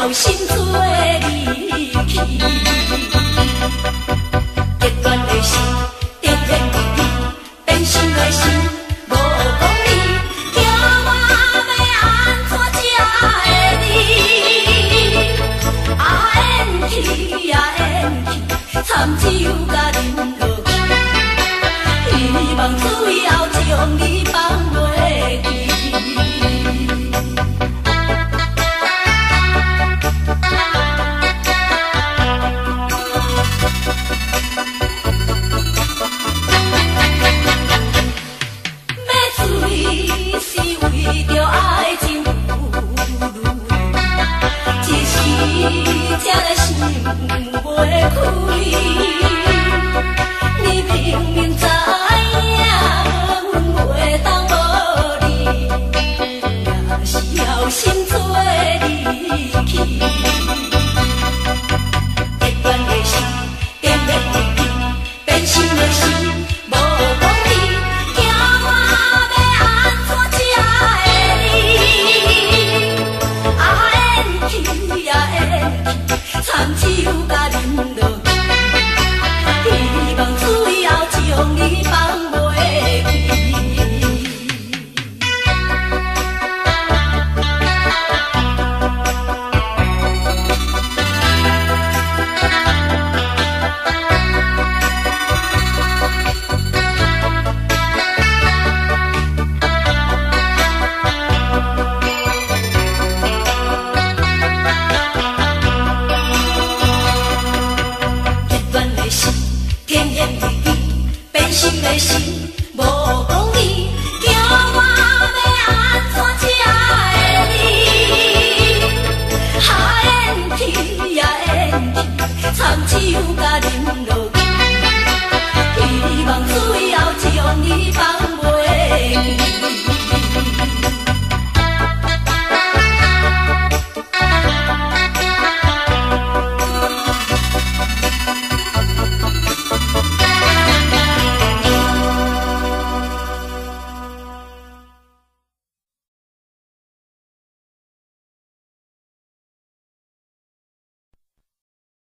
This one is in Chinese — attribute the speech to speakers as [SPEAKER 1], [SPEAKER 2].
[SPEAKER 1] 小心做离去。结缘的心，甜甜蜜蜜，变心的心，无讲理。叫我要安怎才会离？啊缘去啊缘去，惨只有甲忍落去。希望最后将你放袂记。为着爱情一时才来想袂开。你明明知影阮袂当无你，也是小心做离去。结缘的心，甜甜蜜蜜，变心的心，无讲理。惨只有甲忍落去，希望最后将你放袂记。甜言蜜语，变心的心，无讲理。叫我要安怎才会离？啊缘去啊缘去，惨只有甲忍落。